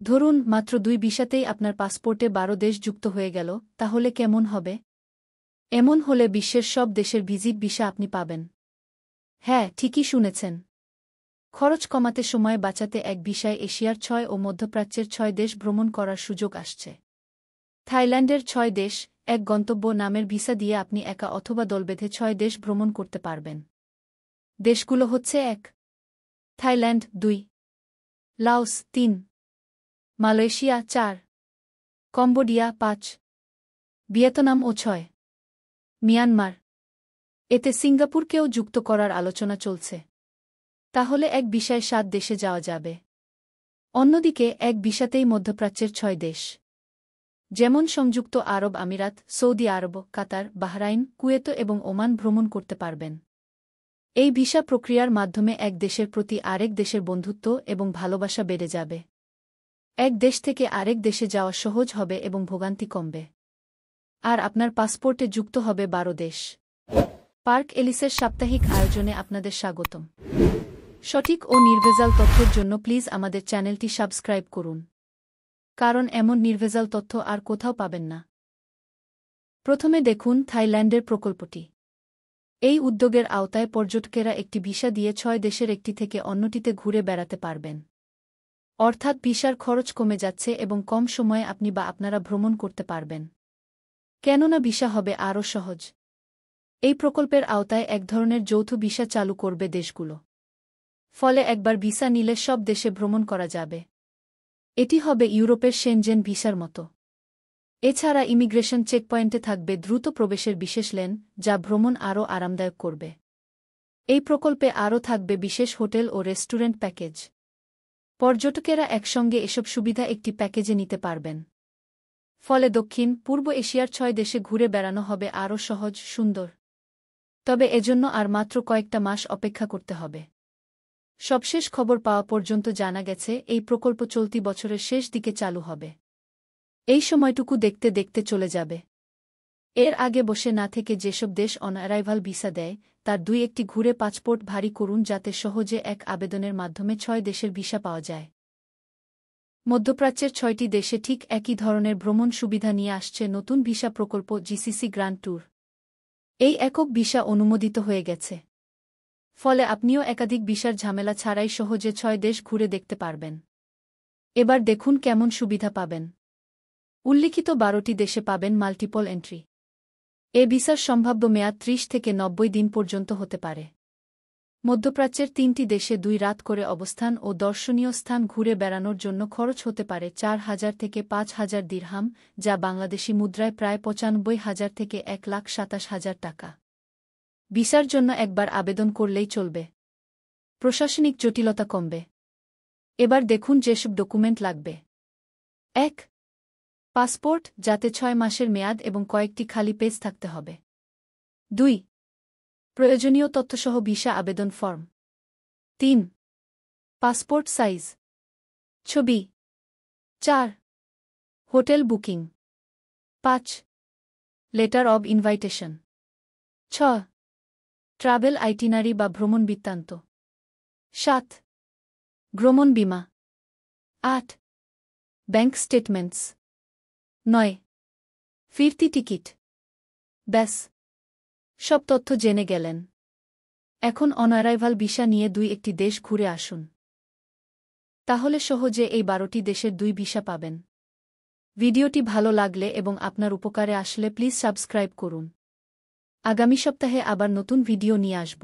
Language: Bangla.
ধরুন মাত্র 2 ভিসাতেই আপনার পাসপোর্টে 12 দেশ যুক্ত হয়ে গেল, তাহলে কেমন হবে? এমন হলে বিশ্বের সব দেশের ভিজিট ভিসা আপনি পাবেন। হ্যাঁ, ঠিকই শুনেছেন। খরচ কমাতে, সময় বাঁচাতে এক ভিসায় এশিয়ার 6 ও মধ্যপ্রাচ্যের 6 দেশ ভ্রমণ করার সুযোগ আসছে। থাইল্যান্ডের 6 দেশ, এক গন্তব্য নামের ভিসা দিয়ে আপনি একা অথবা দল বেঁধে 6 দেশ ভ্রমণ করতে পারবেন। দেশগুলো হচ্ছে: 1. Thailand, 2. Laos, 3. Malaysia, 4. Cambodia, 5. Vietnam ও 6. মিয়ানমার। এতে সিঙ্গাপুরকেও যুক্ত করার আলোচনা চলছে। তাহলে এক ভিসায় 7 দেশে যাওয়া যাবে। অন্যদিকে এক ভিসাতেই মধ্যপ্রাচ্যের 6 দেশ, যেমন সংযুক্ত আরব আমিরাত, সৌদি আরব, কাতার, বাহরাইন, কুয়েত এবং ওমান ভ্রমণ করতে পারবেন। এই ভিসা প্রক্রিয়ার মাধ্যমে এক দেশের প্রতি আরেক দেশের বন্ধুত্ব এবং ভালোবাসা বেড়ে যাবে। এক দেশ থেকে আরেক দেশে যাওয়া সহজ হবে এবং ভোগান্তি কমবে। আর আপনার পাসপোর্টে যুক্ত হবে 12 দেশ। পার্ক এলিসের সাপ্তাহিক আয়োজনে আপনাদের স্বাগতম। সঠিক ও নির্ভেজাল তথ্যের জন্য প্লিজ আমাদের চ্যানেলটি সাবস্ক্রাইব করুন, কারণ এমন নির্ভেজাল তথ্য আর কোথাও পাবেন না। প্রথমে দেখুন থাইল্যান্ডের প্রকল্পটি। এই উদ্যোগের আওতায় পর্যটকেরা একটি ভিসা দিয়ে 6 দেশের একটি থেকে অন্যটিতে ঘুরে বেড়াতে পারবেন। অর্থাৎ ভিসার খরচ কমে যাচ্ছে এবং কম সময়ে আপনি বা আপনারা ভ্রমণ করতে পারবেন। কেননা ভিসা হবে আরও সহজ। এই প্রকল্পের আওতায় এক ধরনের যৌথ ভিসা চালু করবে দেশগুলো। ফলে একবার ভিসা নিলে সব দেশে ভ্রমণ করা যাবে। এটি হবে ইউরোপের শেনজেন ভিসার মতো। এছাড়া ইমিগ্রেশন চেকপয়েন্টে থাকবে দ্রুত প্রবেশের বিশেষ লেন, যা ভ্রমণ আরও আরামদায়ক করবে। এই প্রকল্পে আরও থাকবে বিশেষ হোটেল ও রেস্টুরেন্ট প্যাকেজ। পর্যটকেরা একসঙ্গে এসব সুবিধা একটি প্যাকেজে নিতে পারবেন। ফলে দক্ষিণ পূর্ব এশিয়ার 6 দেশে ঘুরে বেড়ানো হবে আরও সহজ, সুন্দর। তবে এজন্য আর মাত্র কয়েকটা মাস অপেক্ষা করতে হবে। সবশেষ খবর পাওয়া পর্যন্ত জানা গেছে এই প্রকল্প চলতি বছরের শেষ দিকে চালু হবে। এই সময়টুকু দেখতে দেখতে চলে যাবে। এর আগে বসে না থেকে যেসব দেশ অন অ্যারাইভাল ভিসা দেয়, তার 2-1টি ঘুরে পাসপোর্ট ভারী করুন, যাতে সহজে এক আবেদনের মাধ্যমে 6 দেশের ভিসা পাওয়া যায়। মধ্যপ্রাচ্যের 6টি দেশে ঠিক একই ধরনের ভ্রমণ সুবিধা নিয়ে আসছে নতুন ভিসা প্রকল্প জিসিসি গ্র্যান্ড ট্যুর। এই একক ভিসা অনুমোদিত হয়ে গেছে। ফলে আপনিও একাধিক ভিসার ঝামেলা ছাড়াই সহজে 6 দেশ ঘুরে দেখতে পারবেন। এবার দেখুন কেমন সুবিধা পাবেন। উল্লিখিত 12টি দেশে পাবেন মাল্টিপল এন্ট্রি। এ ভিসার সম্ভাব্য মেয়াদ 30 থেকে 90 দিন পর্যন্ত হতে পারে। মধ্যপ্রাচ্যের 3টি দেশে 2 রাত করে অবস্থান ও দর্শনীয় স্থান ঘুরে বেড়ানোর জন্য খরচ হতে পারে 4,000 থেকে 5,000 দিরহাম, যা বাংলাদেশি মুদ্রায় প্রায় 95,000 থেকে 1,27,000 টাকা। ভিসার জন্য একবার আবেদন করলেই চলবে। প্রশাসনিক জটিলতা কমবে। এবার দেখুন যেসব ডকুমেন্ট লাগবে। 1. পাসপোর্ট, যাতে 6 মাসের মেয়াদ এবং কয়েকটি খালি পেজ থাকতে হবে। 2. প্রয়োজনীয় তথ্যসহ ভিসা আবেদন ফর্ম। 3. পাসপোর্ট সাইজ ছবি। 4. Hotel booking. 5. Letter of invitation. 6. Travel itinerary বা ভ্রমণ বৃত্তান্ত। 7. ভ্রমণ বীমা। 8. Bank statements. 9. ফিরতি টিকিট। ব্যাস, সব তথ্য জেনে গেলেন। এখন অন অ্যারাইভাল ভিসা নিয়ে 2-1টি দেশ ঘুরে আসুন। তাহলে সহজে এই 12টি দেশের 2 ভিসা পাবেন। ভিডিওটি ভালো লাগলে এবং আপনার উপকারে আসলে প্লিজ সাবস্ক্রাইব করুন। আগামী সপ্তাহে আবার নতুন ভিডিও নিয়ে আসব।